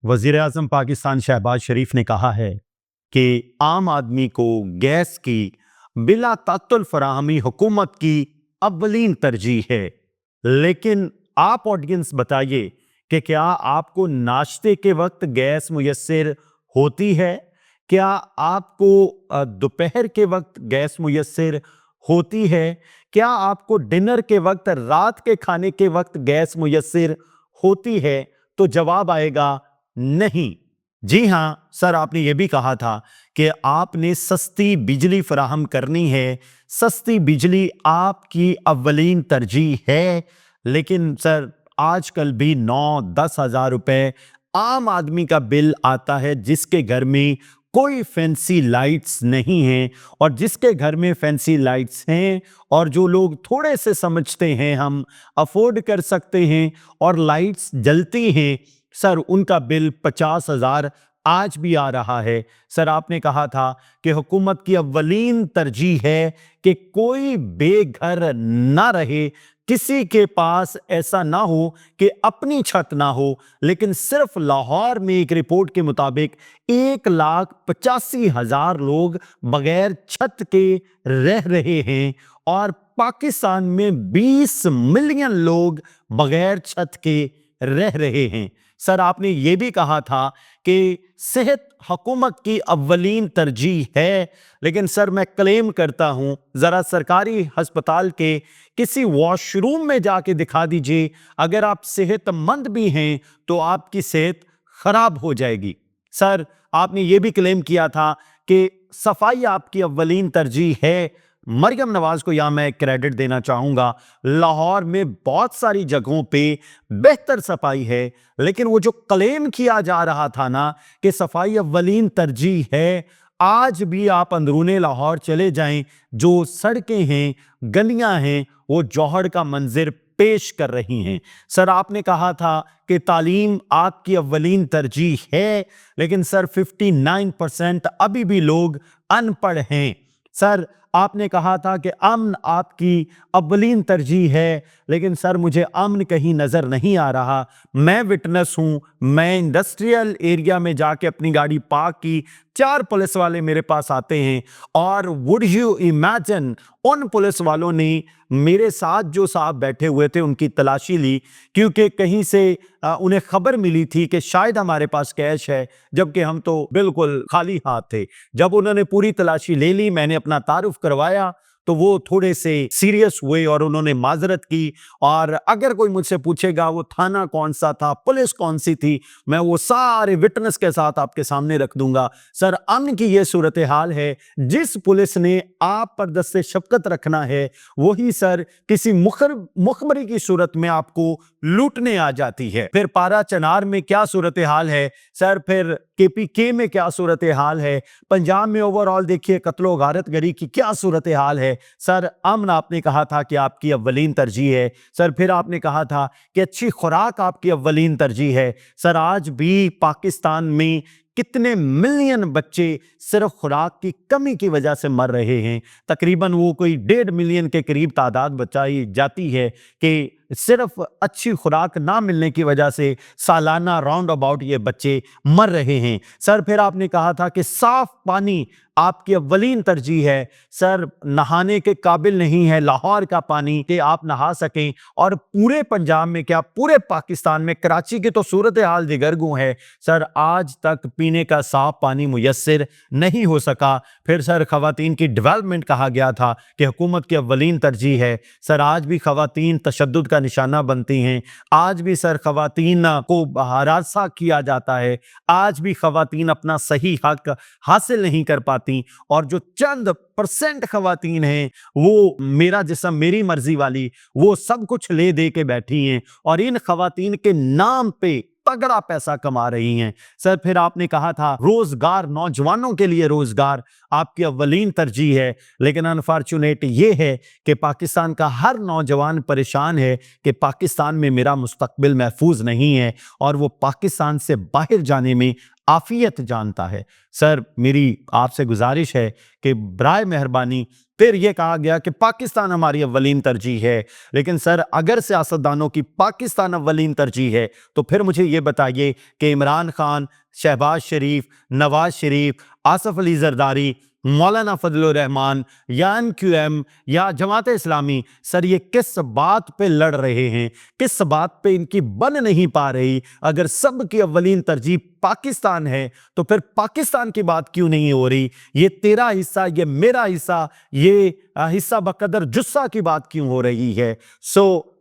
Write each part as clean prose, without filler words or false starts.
वजीर आजम पाकिस्तान शहबाज शरीफ ने कहा है कि आम आदमी को गैस की बिला तात्तुल फराहमी हुकूमत की अव्वलीन तरजीह है। लेकिन आप ऑडियंस बताइए कि क्या आपको नाश्ते के वक्त गैस मुयस्सर होती है? क्या आपको दोपहर के वक्त गैस मुयस्सर होती है? क्या आपको डिनर के वक्त, रात के खाने के वक्त गैस मुयस्सर होती है? तो जवाब आएगा नहीं। जी हां सर, आपने ये भी कहा था कि आपने सस्ती बिजली फराहम करनी है, सस्ती बिजली आपकी अव्वलीन तरजीह है। लेकिन सर आजकल भी 9-10 हज़ार रुपए आम आदमी का बिल आता है जिसके घर में कोई फैंसी लाइट्स नहीं हैं, और जिसके घर में फैंसी लाइट्स हैं और जो लोग थोड़े से समझते हैं, हम अफोर्ड कर सकते हैं और लाइट्स जलती हैं, सर उनका बिल 50,000 आज भी आ रहा है। सर आपने कहा था कि हुकूमत की अव्वलीन तरजीह है कि कोई बेघर ना रहे, किसी के पास ऐसा ना हो कि अपनी छत ना हो। लेकिन सिर्फ लाहौर में एक रिपोर्ट के मुताबिक 1,85,000 लोग बगैर छत के रह रहे हैं और पाकिस्तान में 20 मिलियन लोग बगैर छत के रह रहे हैं। सर आपने ये भी कहा था कि सेहत हुकूमत की अव्वलीन तरजीह है। लेकिन सर मैं क्लेम करता हूं, जरा सरकारी अस्पताल के किसी वॉशरूम में जाके दिखा दीजिए, अगर आप सेहतमंद भी हैं तो आपकी सेहत खराब हो जाएगी। सर आपने ये भी क्लेम किया था कि सफाई आपकी अव्वलीन तरजीह है। मरियम नवाज को यहां मैं क्रेडिट देना चाहूंगा, लाहौर में बहुत सारी जगहों पे बेहतर सफाई है, लेकिन वो जो क्लेम किया जा रहा था ना कि सफाई अव्वलीन तरजीह है, आज भी आप अंदरूने लाहौर चले जाएं, जो सड़कें हैं, गलियां हैं, वो जौहर का मंजिर पेश कर रही हैं। सर आपने कहा था कि तालीम आपकी अव्वलीन तरजीह है, लेकिन सर 59% अभी भी लोग अनपढ़ हैं। सर आपने कहा था कि अमन आपकी अव्वलीन तरजीह है, लेकिन सर मुझे अमन कहीं नजर नहीं आ रहा। मैं विटनेस हूं, मैं इंडस्ट्रियल एरिया में जाके अपनी गाड़ी पार्क की, 4 पुलिस वाले मेरे पास आते हैं और वुड यू इमेजिन उन पुलिस वालों ने मेरे साथ जो साहब बैठे हुए थे उनकी तलाशी ली, क्योंकि कहीं से उन्हें खबर मिली थी कि शायद हमारे पास कैश है, जबकि हम तो बिल्कुल खाली हाथ थे। जब उन्होंने पूरी तलाशी ले ली, मैंने अपना तारुफ करवाया, तो वो थोड़े से सीरियस हुए और उन्होंने माजरत की। और अगर कोई मुझसे पूछेगा वो थाना कौन सा था, पुलिस कौन सी थी, मैं वो सारे विटनेस के साथ आपके सामने रख दूंगा। सर अमन की ये सूरत हाल है, जिस पुलिस ने आप पर दस्ते शफकत रखना है, वही सर किसी मुखबरी की सूरत में आपको लूटने आ जाती है। फिर पारा चनार में क्या सूरत हाल है सर, फिर KPK में क्या सूरत हाल है, पंजाब में ओवरऑल देखिए कत्लो गारत गरी की क्या सूरत हाल है। सर अमन आपने कहा था कि आपकी अव्वलीन तरजीह है। सर फिर आपने कहा था कि अच्छी खुराक आपकी अव्वलीन तरजीह है। सर आज भी पाकिस्तान में कितने मिलियन बच्चे सिर्फ खुराक की कमी की वजह से मर रहे हैं। तकरीबन वो कोई 1.5 मिलियन के करीब तादाद बताई जाती है कि सिर्फ अच्छी खुराक ना मिलने की वजह से सालाना राउंड अबाउट ये बच्चे मर रहे हैं। सर फिर आपने कहा था कि साफ पानी आपकी अव्वलीन तरजीह है। सर नहाने के काबिल नहीं है लाहौर का पानी कि आप नहा सकें, और पूरे पंजाब में क्या पूरे पाकिस्तान में, कराची की तो सूरत हाल दिगरगू है। सर आज तक पीने का साफ पानी मुयस्सर नहीं हो सका। फिर सर खवातीन की डेवलपमेंट कहा गया था कि हुकूमत की अव्वलीन तरजीह है। सर आज भी खवातीन तशद्दुद का निशाना बनती हैं, आज भी सर खवातीन को हरासा किया जाता है, आज भी खवातीन अपना सही हक हासिल नहीं कर पाती, और जो चंद % खवातीन हैं वो मेरा जिस्म मेरी मर्जी वाली, वो सब कुछ ले दे के बैठी हैं और इन खवातीन के नाम पे तगड़ा पैसा कमा रही हैं। सर फिर आपने कहा था रोजगार, नौजवानों के लिए रोजगार आपकी अव्वलीन तरजीह है, लेकिन अनफॉर्चुनेट ये है कि पाकिस्तान का हर नौजवान परेशान है कि पाकिस्तान में मेरा मुस्तकबिल महफूज नहीं है, और वो पाकिस्तान से बाहर जाने में आफियत जानता है। सर मेरी आपसे गुजारिश है کہ برائے مہربانی پھر یہ کہا گیا کہ پاکستان ہماری اولین ترجیح ہے. لیکن سر اگر سیاستدانوں کی پاکستان اولین ترجیح ہے تو پھر مجھے یہ بتائیے کہ عمران خان، شہباز شریف، نواز شریف، آصف علی زرداری، مولانا فضل الرحمان یا NQM یا جماعت اسلامی، سر یہ کس بات پہ لڑ رہے ہیں، کس بات پہ ان کی بن نہیں پا رہی؟ اگر سب کی اولین ترجیح پاکستان ہے تو پھر پاکستان کی بات کیوں نہیں ہو رہی؟ یہ تیرا حصہ، یہ میرا حصہ، یہ حصہ بقدر جثہ کی بات کیوں ہو رہی ہے؟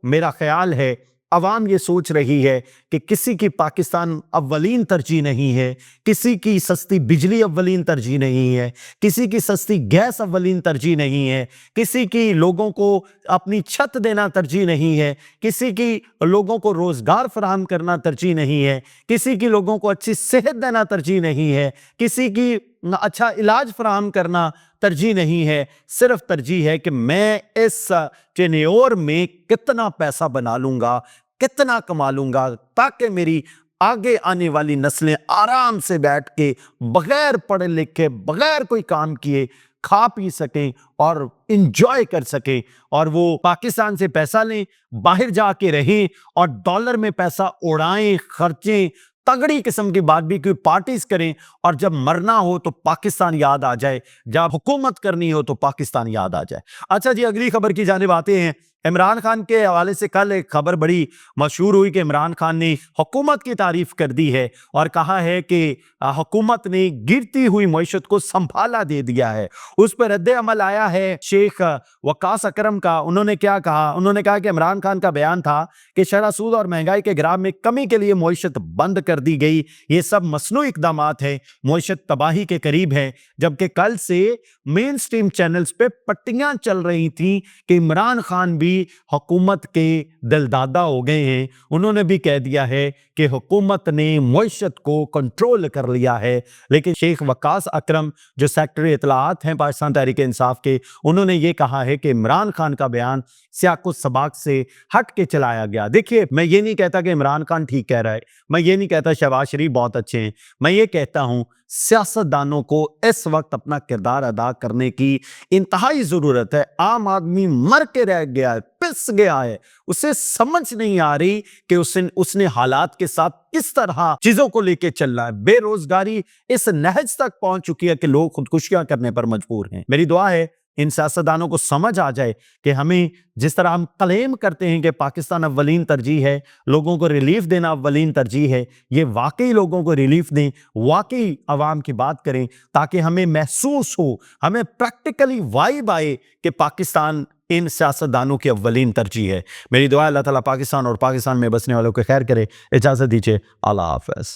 میرا خیال ہے عوام یہ سوچ رہی ہے کہ کسی کی پاکستان اولین ترجیح نہیں ہے، کسی کی سستی بجلی اولین ترجیح نہیں ہے، کسی کی سستی گیس اولین ترجیح نہیں ہے، کسی کی لوگوں کو اپنی چھت دینا ترجیح نہیں ہے، کسی کی لوگوں کو روزگار فراہم کرنا ترجیح نہیں ہے، کسی کی لوگوں کو اچھی صحت دینا ترجیح نہیں ہے، کسی کی اچھا علاج فراہم کرنا ترجیح نہیں ہے. صرف ترجیح ہے کہ میں اس ٹینیور میں کتنا پیسہ بنا لوں گا، کتنا کما لوں گا، تاکہ میری آگے آنے والی نسلیں آرام سے بیٹھ کے بغیر پڑھے لکھے، بغیر کوئی کام کیے کھا پی سکیں اور انجوائے کر سکیں، اور وہ پاکستان سے پیسہ لیں، باہر جا کے رہیں اور ڈالر میں پیسہ اڑائیں، خرچیں، تگڑی قسم کی بات بھی کوئی پارٹیز کریں، اور جب مرنا ہو تو پاکستان یاد آ جائے، جب حکومت کرنی ہو تو پاکستان یاد آ جائے. اچھا جی، اگلی خبر کی جانب آتے ہیں. عمران خان کے حوالے سے کل ایک خبر بڑی مشہور ہوئی کہ عمران خان نے حکومت کی تعریف کر دی ہے اور کہا ہے کہ حکومت نے گرتی ہوئی معیشت کو سنبھالا دے دیا ہے. اس پر رد عمل آیا ہے شیخ وقاص اکرم کا. انہوں نے کیا کہا؟ انہوں نے کہا کہ عمران خان کا بیان تھا کہ شرح سود اور مہنگائی کے گراف میں کمی کے لیے معیشت بند کر دی گئی، یہ سب مصنوعی اقدامات ہیں، معیشت تباہی کے قریب ہے. جبکہ کل سے مین سٹریم چینلز پہ پٹیاں چل رہی تھیں کہ عمران خان بھی حکومت کے دل دادا ہو گئے ہیں. انہوں نے بھی کہہ دیا ہے کہ حکومت نے معیشت کو کنٹرول کر لیا ہے. لیکن شیخ وقاص اکرم جو سیکرٹری اطلاعات ہیں پاکستان تحریک انصاف کے، انہوں نے یہ کہا ہے کہ عمران خان کا بیان سیاق و سباق سے ہٹ کے چلایا گیا. دیکھیے، میں یہ نہیں کہتا کہ عمران خان ٹھیک کہہ رہا ہے، میں یہ نہیں کہتا شہباز شریف بہت اچھے ہیں، میں یہ کہتا ہوں سیاستدانوں کو اس وقت اپنا کردار ادا کرنے کی انتہائی ضرورت ہے. عام آدمی مر کے رہ گیا ہے، پس گیا ہے، اسے سمجھ نہیں آ رہی کہ اس نے حالات کے ساتھ کس طرح چیزوں کو لے کے چلنا ہے. بے روزگاری اس نہج تک پہنچ چکی ہے کہ لوگ خودکشیاں کرنے پر مجبور ہیں. میری دعا ہے ان سیاستدانوں کو سمجھ آ جائے کہ ہمیں جس طرح ہم کلیم کرتے ہیں کہ پاکستان اولین ترجیح ہے، لوگوں کو ریلیف دینا اولین ترجیح ہے، یہ واقعی لوگوں کو ریلیف دیں، واقعی عوام کی بات کریں، تاکہ ہمیں محسوس ہو، ہمیں پریکٹیکلی وائب آئے کہ پاکستان ان سیاستدانوں کی اولین ترجیح ہے. میری دعا اللہ تعالیٰ پاکستان اور پاکستان میں بسنے والوں کو خیر کرے. اجازت دیجیے، اللہ حافظ.